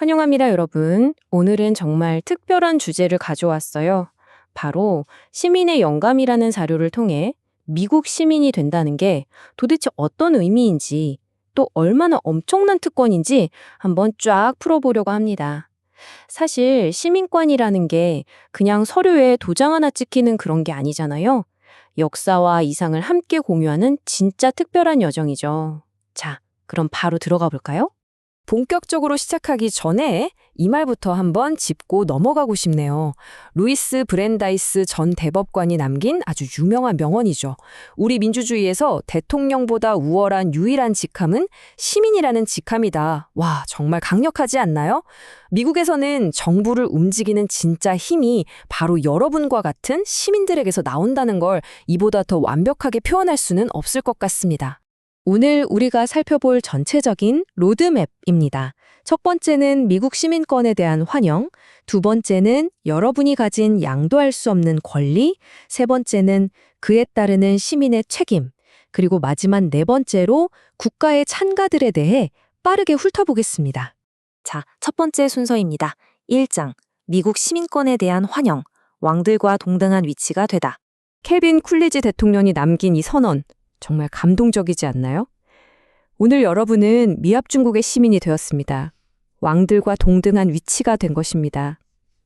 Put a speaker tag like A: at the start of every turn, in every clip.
A: 환영합니다, 여러분. 오늘은 정말 특별한 주제를 가져왔어요. 바로 시민의 영감이라는 자료를 통해 미국 시민이 된다는 게 도대체 어떤 의미인지 또 얼마나 엄청난 특권인지 한번 쫙 풀어보려고 합니다. 사실 시민권이라는 게 그냥 서류에 도장 하나 찍히는 그런 게 아니잖아요. 역사와 이상을 함께 공유하는 진짜 특별한 여정이죠. 자, 그럼 바로 들어가 볼까요?
B: 본격적으로 시작하기 전에 이 말부터 한번 짚고 넘어가고 싶네요. 루이스 브랜다이스 전 대법관이 남긴 아주 유명한 명언이죠. 우리 민주주의에서 대통령보다 우월한 유일한 직함은 시민이라는 직함이다. 와, 정말 강력하지 않나요? 미국에서는 정부를 움직이는 진짜 힘이 바로 여러분과 같은 시민들에게서 나온다는 걸 이보다 더 완벽하게 표현할 수는 없을 것 같습니다.
A: 오늘 우리가 살펴볼 전체적인 로드맵입니다. 첫 번째는 미국 시민권에 대한 환영, 두 번째는 여러분이 가진 양도할 수 없는 권리, 세 번째는 그에 따르는 시민의 책임, 그리고 마지막 네 번째로 국가의 찬가들에 대해 빠르게 훑어보겠습니다.
C: 자, 첫 번째 순서입니다. 1장, 미국 시민권에 대한 환영, 왕들과 동등한 위치가 되다.
B: 켈빈 쿨리지 대통령이 남긴 이 선언, 정말 감동적이지 않나요? 오늘 여러분은 미합중국의 시민이 되었습니다. 왕들과 동등한 위치가 된 것입니다.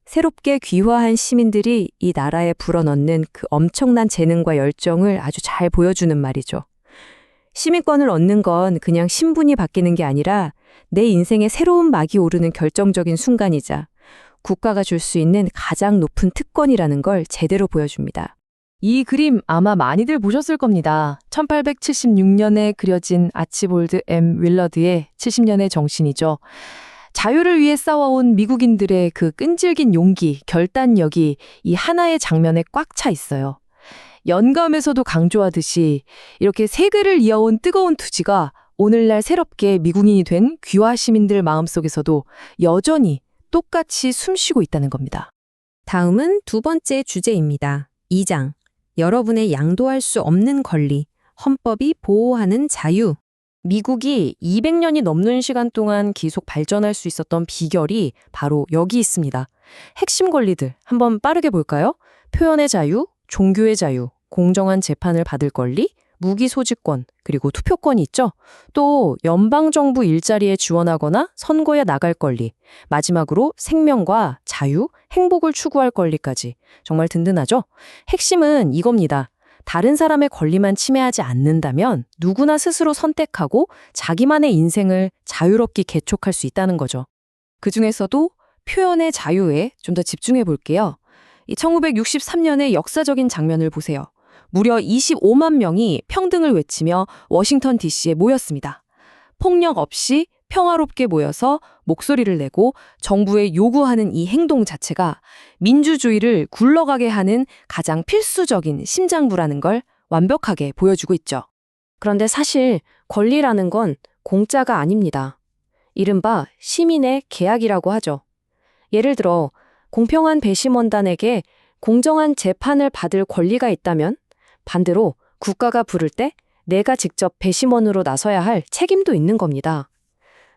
B: 새롭게 귀화한 시민들이 이 나라에 불어넣는 그 엄청난 재능과 열정을 아주 잘 보여주는 말이죠. 시민권을 얻는 건 그냥 신분이 바뀌는 게 아니라 내 인생에 새로운 막이 오르는 결정적인 순간이자 국가가 줄 수 있는 가장 높은 특권이라는 걸 제대로 보여줍니다.
D: 이 그림 아마 많이들 보셨을 겁니다. 1876년에 그려진 아치볼드 M. 윌러드의 70년의 정신이죠. 자유를 위해 싸워온 미국인들의 그 끈질긴 용기, 결단력이 이 하나의 장면에 꽉 차 있어요. 연감에서도 강조하듯이 이렇게 세계를 이어온 뜨거운 투지가 오늘날 새롭게 미국인이 된 귀화 시민들 마음속에서도 여전히 똑같이 숨쉬고 있다는 겁니다.
A: 다음은 두 번째 주제입니다. 2장, 여러분의 양도할 수 없는 권리, 헌법이 보호하는 자유.
B: 미국이 200년이 넘는 시간 동안 계속 발전할 수 있었던 비결이 바로 여기 있습니다. 핵심 권리들 한번 빠르게 볼까요? 표현의 자유, 종교의 자유, 공정한 재판을 받을 권리, 무기 소지권, 그리고 투표권이 있죠. 또 연방정부 일자리에 지원하거나 선거에 나갈 권리, 마지막으로 생명과 자유, 행복을 추구할 권리까지. 정말 든든하죠? 핵심은 이겁니다. 다른 사람의 권리만 침해하지 않는다면 누구나 스스로 선택하고 자기만의 인생을 자유롭게 개척할 수 있다는 거죠. 그중에서도 표현의 자유에 좀 더 집중해 볼게요. 이 1963년의 역사적인 장면을 보세요. 무려 25만 명이 평등을 외치며 워싱턴 DC에 모였습니다. 폭력 없이 평화롭게 모여서 목소리를 내고 정부에 요구하는 이 행동 자체가 민주주의를 굴러가게 하는 가장 필수적인 심장부라는 걸 완벽하게 보여주고 있죠.
A: 그런데 사실 권리라는 건 공짜가 아닙니다. 이른바 시민의 계약이라고 하죠. 예를 들어 공평한 배심원단에게 공정한 재판을 받을 권리가 있다면 반대로 국가가 부를 때 내가 직접 배심원으로 나서야 할 책임도 있는 겁니다.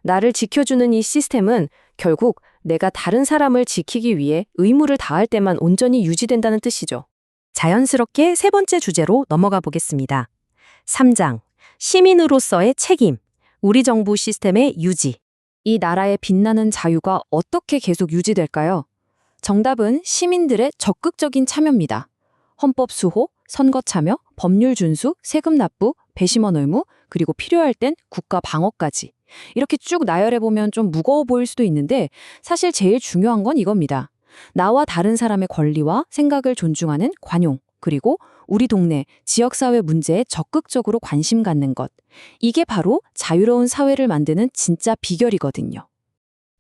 A: 나를 지켜주는 이 시스템은 결국 내가 다른 사람을 지키기 위해 의무를 다할 때만 온전히 유지된다는 뜻이죠. 자연스럽게 세 번째 주제로 넘어가 보겠습니다. 3장, 시민으로서의 책임, 우리 정부 시스템의 유지. 이 나라의 빛나는 자유가 어떻게 계속 유지될까요? 정답은 시민들의 적극적인 참여입니다. 헌법 수호, 선거 참여, 법률 준수, 세금 납부, 배심원 의무, 그리고 필요할 땐 국가 방어까지. 이렇게 쭉 나열해보면 좀 무거워 보일 수도 있는데 사실 제일 중요한 건 이겁니다. 나와 다른 사람의 권리와 생각을 존중하는 관용, 그리고 우리 동네, 지역사회 문제에 적극적으로 관심 갖는 것. 이게 바로 자유로운 사회를 만드는 진짜 비결이거든요.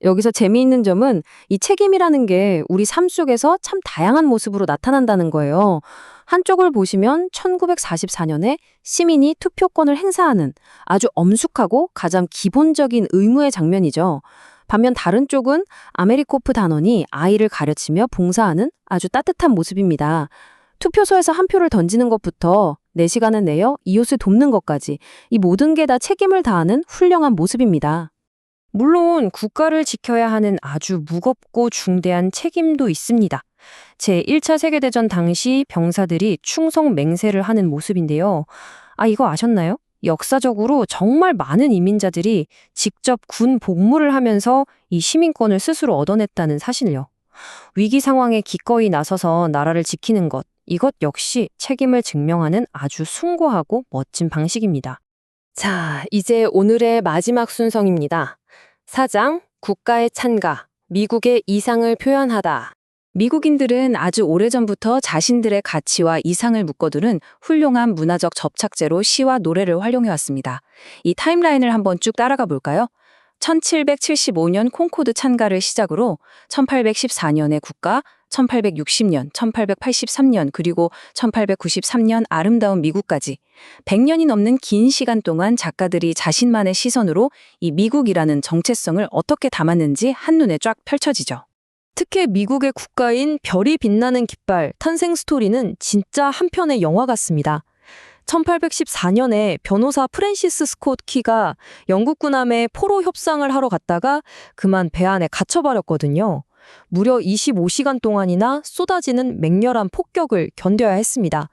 A: 여기서 재미있는 점은 이 책임이라는 게 우리 삶 속에서 참 다양한 모습으로 나타난다는 거예요. 한쪽을 보시면 1944년에 시민이 투표권을 행사하는 아주 엄숙하고 가장 기본적인 의무의 장면이죠. 반면 다른 쪽은 아메리코프 단원이 아이를 가르치며 봉사하는 아주 따뜻한 모습입니다. 투표소에서 한 표를 던지는 것부터 내 시간을 내어 이웃을 돕는 것까지 이 모든 게 다 책임을 다하는 훌륭한 모습입니다. 물론 국가를 지켜야 하는 아주 무겁고 중대한 책임도 있습니다. 제1차 세계대전 당시 병사들이 충성 맹세를 하는 모습인데요. 이거 아셨나요? 역사적으로 정말 많은 이민자들이 직접 군 복무를 하면서 이 시민권을 스스로 얻어냈다는 사실요. 위기 상황에 기꺼이 나서서 나라를 지키는 것, 이것 역시 책임을 증명하는 아주 숭고하고 멋진 방식입니다. 자, 이제 오늘의 마지막 순서입니다. 4장, 국가의 찬가, 미국의 이상을 표현하다. 미국인들은 아주 오래전부터 자신들의 가치와 이상을 묶어두는 훌륭한 문화적 접착제로 시와 노래를 활용해왔습니다. 이 타임라인을 한번 쭉 따라가 볼까요? 1775년 콩코드 찬가를 시작으로 1814년의 국가, 1860년, 1883년, 그리고 1893년 아름다운 미국까지 100년이 넘는 긴 시간 동안 작가들이 자신만의 시선으로 이 미국이라는 정체성을 어떻게 담았는지 한눈에 쫙 펼쳐지죠. 특히 미국의 국가인 별이 빛나는 깃발 탄생 스토리는 진짜 한 편의 영화 같습니다. 1814년에 변호사 프랜시스 스콧 키가 영국 군함에 포로 협상을 하러 갔다가 그만 배 안에 갇혀버렸거든요. 무려 25시간 동안이나 쏟아지는 맹렬한 폭격을 견뎌야 했습니다.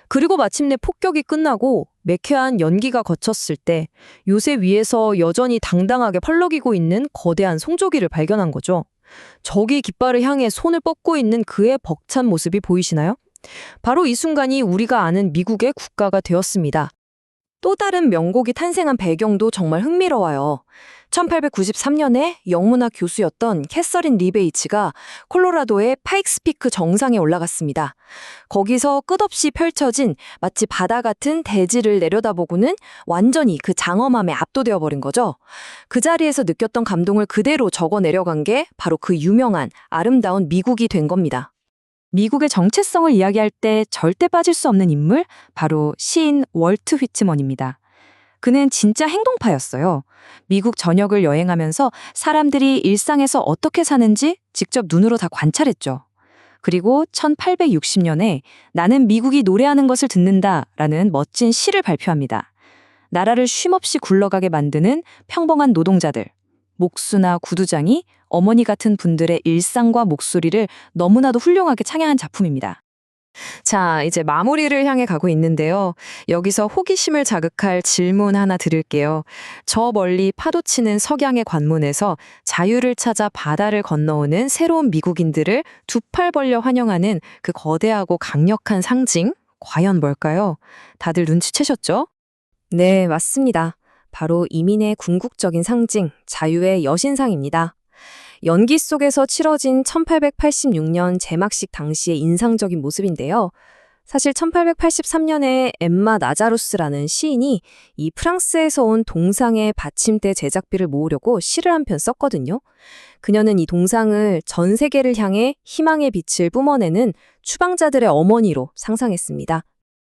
A: 그리고 마침내 폭격이 끝나고 매캐한 연기가 거쳤을 때 요새 위에서 여전히 당당하게 펄럭이고 있는 거대한 송조기를 발견한 거죠. 적이 깃발을 향해 손을 뻗고 있는 그의 벅찬 모습이 보이시나요? 바로 이 순간이 우리가 아는 미국의 국가가 되었습니다. 또 다른 명곡이 탄생한 배경도 정말 흥미로워요. 1893년에 영문학 교수였던 캐서린 리베이츠가 콜로라도의 파익스피크 정상에 올라갔습니다. 거기서 끝없이 펼쳐진 마치 바다 같은 대지를 내려다보고는 완전히 그 장엄함에 압도되어 버린 거죠. 그 자리에서 느꼈던 감동을 그대로 적어 내려간 게 바로 그 유명한 아름다운 미국이 된 겁니다. 미국의 정체성을 이야기할 때 절대 빠질 수 없는 인물, 바로 시인 월트 휘트먼입니다. 그는 진짜 행동파였어요. 미국 전역을 여행하면서 사람들이 일상에서 어떻게 사는지 직접 눈으로 다 관찰했죠. 그리고 1860년에 나는 미국이 노래하는 것을 듣는다라는 멋진 시를 발표합니다. 나라를 쉼없이 굴러가게 만드는 평범한 노동자들, 목수나 구두장이 어머니 같은 분들의 일상과 목소리를 너무나도 훌륭하게 창야한 작품입니다. 자, 이제 마무리를 향해 가고 있는데요. 여기서 호기심을 자극할 질문 하나 드릴게요. 저 멀리 파도치는 석양의 관문에서 자유를 찾아 바다를 건너오는 새로운 미국인들을 두 팔 벌려 환영하는 그 거대하고 강력한 상징, 과연 뭘까요? 다들 눈치채셨죠? 네, 맞습니다. 바로 이민의 궁극적인 상징, 자유의 여신상입니다. 연기 속에서 치러진 1886년 제막식 당시의 인상적인 모습인데요. 사실 1883년에 엠마 나자루스라는 시인이 이 프랑스에서 온 동상의 받침대 제작비를 모으려고 시를 한 편 썼거든요. 그녀는 이 동상을 전 세계를 향해 희망의 빛을 뿜어내는 추방자들의 어머니로 상상했습니다.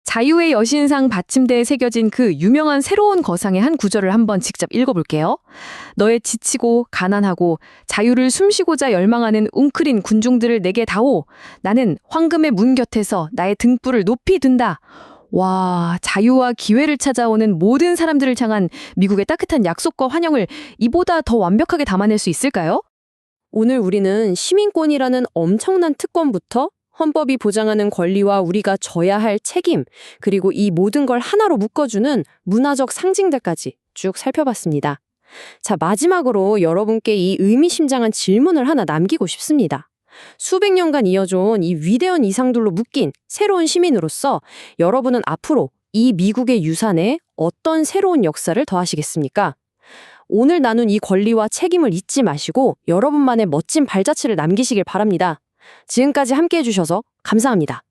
A: 자유의 여신상 받침대에 새겨진 그 유명한 새로운 거상의 한 구절을 한번 직접 읽어볼게요. 너의 지치고 가난하고 자유를 숨쉬고자 열망하는 웅크린 군중들을 내게 다오. 나는 황금의 문 곁에서 나의 등불을 높이 든다. 와, 자유와 기회를 찾아오는 모든 사람들을 향한 미국의 따뜻한 약속과 환영을 이보다 더 완벽하게 담아낼 수 있을까요? 오늘 우리는 시민권이라는 엄청난 특권부터 헌법이 보장하는 권리와 우리가 져야 할 책임, 그리고 이 모든 걸 하나로 묶어주는 문화적 상징들까지 쭉 살펴봤습니다. 자, 마지막으로 여러분께 이 의미심장한 질문을 하나 남기고 싶습니다. 수백 년간 이어져온 이 위대한 이상들로 묶인 새로운 시민으로서 여러분은 앞으로 이 미국의 유산에 어떤 새로운 역사를 더하시겠습니까? 오늘 나눈 이 권리와 책임을 잊지 마시고 여러분만의 멋진 발자취를 남기시길 바랍니다. 지금까지 함께해 주셔서 감사합니다.